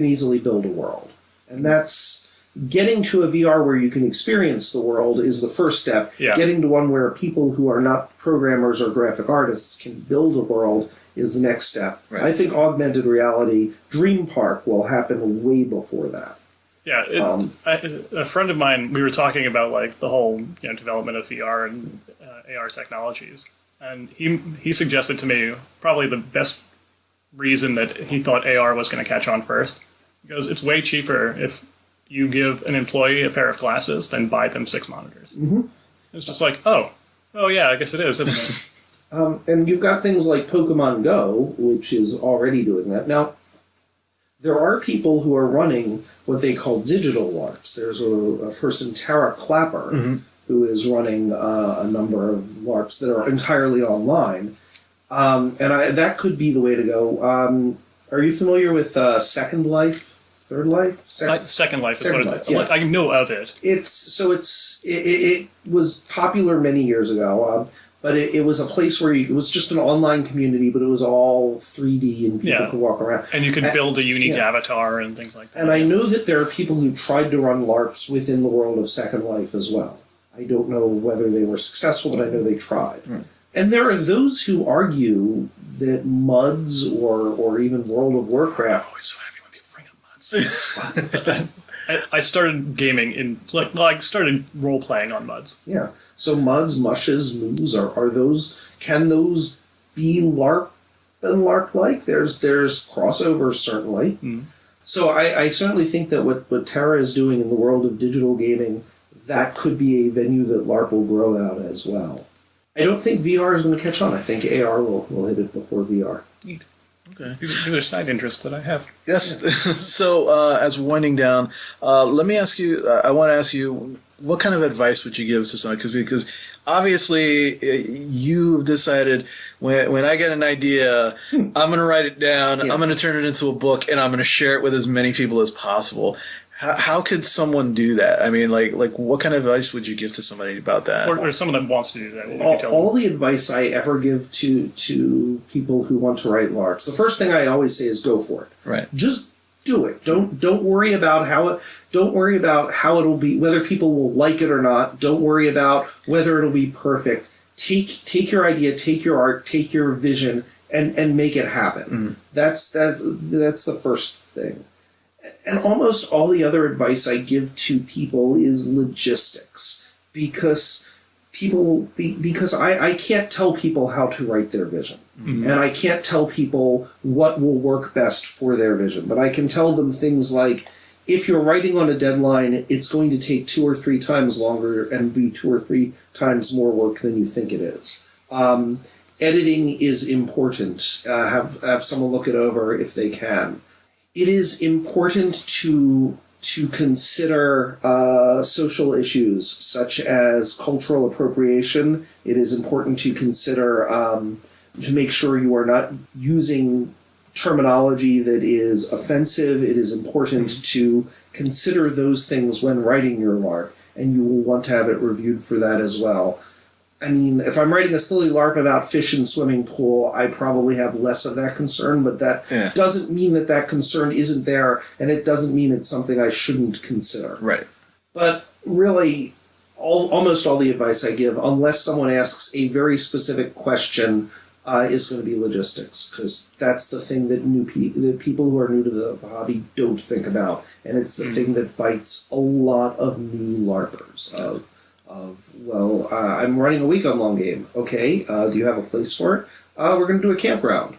easily build a world, and that's getting to a VR where you can experience the world is the first step. Yeah. Getting to one where people who are not programmers or graphic artists can build a world is the next step. Right. I think augmented reality, Dream Park, will happen way before that. Yeah, a friend of mine, we were talking about the whole development of VR and AR technologies, and he suggested to me probably the best reason that he thought AR was going to catch on first. He goes, it's way cheaper if you give an employee a pair of glasses than buy them 6 monitors. Mm-hmm. It's just oh yeah, I guess it is, isn't it? And you've got things like Pokemon Go, which is already doing that. Now, there are people who are running what they call digital LARPs. There's a person, Tara Clapper, who is running a number of LARPs that are entirely online. And that could be the way to go. Are you familiar with Second Life? Third Life? Second Life is Second what Life, yeah. I know of it. It was popular many years ago. but it was a place where it was just an online community, but it was all 3D and people could walk around. And you could build a unique avatar and things like that. And I know that there are people who tried to run LARPs within the world of Second Life as well. I don't know whether they were successful, but I know they tried. And there are those who argue that MUDs or even World of Warcraft... Oh, it's so happy when people bring up MUDs. I started gaming I started role-playing on MUDs. Yeah. So MUDs, mushes, moos, are those... Can those be LARP and LARP-like? There's crossovers, certainly. So I certainly think that what Terra is doing in the world of digital gaming, that could be a venue that LARP will grow out as well. I don't think VR is going to catch on. I think AR will hit it before VR. Okay. These are side interests that I have. Yes. So, as we're winding down, let me ask you. I want to ask you, what kind of advice would you give to someone? Because obviously, you've decided when I get an idea, I'm going to write it down. I'm going to turn it into a book, and I'm going to share it with as many people as possible. How could someone do that? I mean, like what kind of advice would you give to somebody about that? Or someone that wants to do that. All the advice I ever give to people who want to write LARPs, the first thing I always say is go for it. Right. Just do it. Don't worry about how it'll be, whether people will like it or not. Don't worry about whether it'll be perfect. Take your idea, take your art, take your vision, and make it happen. That's the first thing. And almost all the other advice I give to people is logistics, because I can't tell people how to write their vision, and I can't tell people what will work best for their vision, but I can tell them things like, if you're writing on a deadline, it's going to take 2 or 3 times longer and be 2 or 3 times more work than you think it is. Editing is important. Have someone look it over if they can. It is important to consider social issues such as cultural appropriation. It is important to consider to make sure you are not using terminology that is offensive. It is important to consider those things when writing your LARP, and you will want to have it reviewed for that as well. I mean, if I'm writing a silly LARP about fish in swimming pool, I probably have less of that concern, but that doesn't mean that concern isn't there, and it doesn't mean it's something I shouldn't consider. Right. But really, almost all the advice I give, unless someone asks a very specific question, is going to be logistics, because that's the thing that people who are new to the hobby don't think about, and it's the thing that bites a lot of new LARPers. I'm running a week-long game. Okay, do you have a place for it? We're going to do a campground.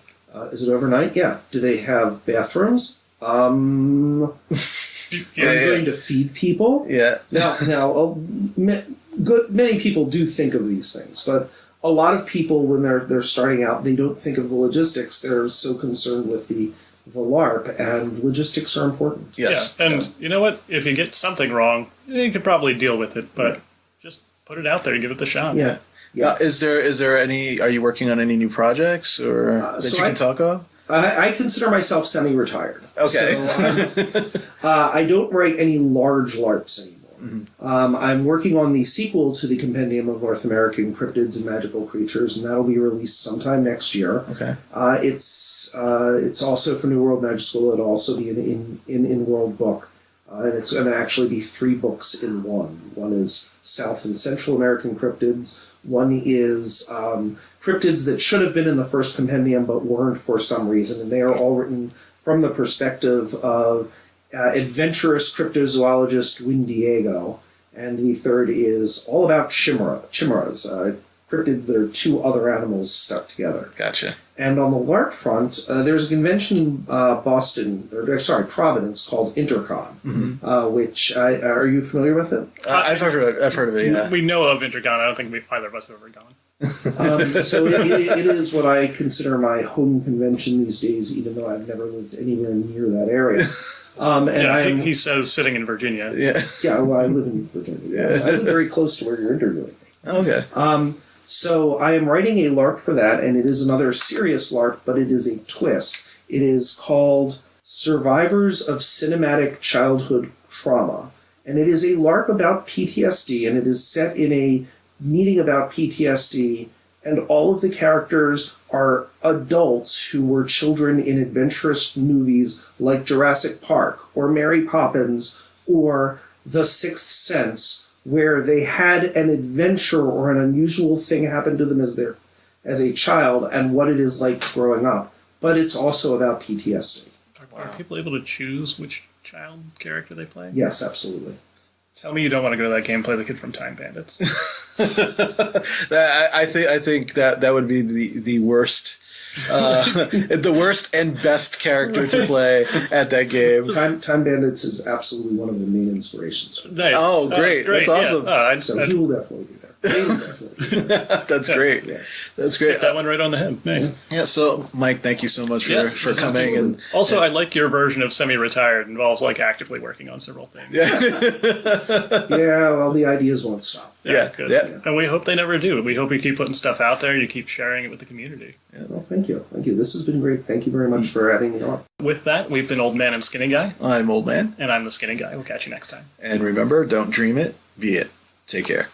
Is it overnight? Yeah. Do they have bathrooms? I'm going to feed people. Yeah. Now, many people do think of these things, but a lot of people, when they're starting out, they don't think of the logistics. They're so concerned with the LARP, and logistics are important. Yes. Yeah. And you know what? If you get something wrong, you could probably deal with it, but just put it out there and give it the shot. Yeah. Yeah. Is there any? Are you working on any new projects or that you can talk of? I consider myself semi-retired. Okay. So I don't write any large LARPs anymore. I'm working on the sequel to the Compendium of North American Cryptids and Magical Creatures, and that'll be released sometime next year. Okay. It's also for New World Magic School. It'll also be an in-world book. And it's going to actually be 3 books in one. One is South and Central American cryptids. One is cryptids that should have been in the first compendium but weren't for some reason. And they are all written from the perspective of adventurous cryptozoologist Win Diego. And the third is all about chimeras, cryptids that are 2 other animals stuck together. Gotcha. And on the LARP front, there's a convention in Providence called Intercon, which are you familiar with it? I've heard of it. Yeah. We know of Intercon. I don't think either of us have ever gone. So it is what I consider my home convention these days, even though I've never lived anywhere near that area. He says sitting in Virginia. Yeah. Yeah, well, I live in Virginia. Yes. I live very close to where you're interviewing me. Okay. So I am writing a LARP for that, and it is another serious LARP, but it is a twist. It is called Survivors of Cinematic Childhood Trauma, and it is a LARP about PTSD, and it is set in a meeting about PTSD and all of the characters are adults who were children in adventurous movies like Jurassic Park or Mary Poppins or The Sixth Sense, where they had an adventure or an unusual thing happen to them as a child and what it is like growing up. But it's also about PTSD. Are people able to choose which child character they play? Yes, absolutely. Tell me you don't want to go to that game and play the kid from Time Bandits. I think that would be the worst. The worst and best character to play at that game. Time Bandits is absolutely one of the main inspirations for this. Nice. Oh, great. That's awesome. Yeah. So he will definitely be there. That's great. Yes. That's great. Hit that one right on the head. Nice. Yeah, so Mike, thank you so much for coming. And Also, I like your version of semi-retired. It involves like actively working on several things. Yeah, well, the ideas won't stop. Yeah, Good. yeah. And we hope they never do. We hope you keep putting stuff out there. You keep sharing it with the community. Well, thank you. Thank you. This has been great. Thank you very much for having me on. With that, we've been Old Man and Skinny Guy. I'm Old Man. And I'm the Skinny Guy. We'll catch you next time. And remember, don't dream it, be it. Take care.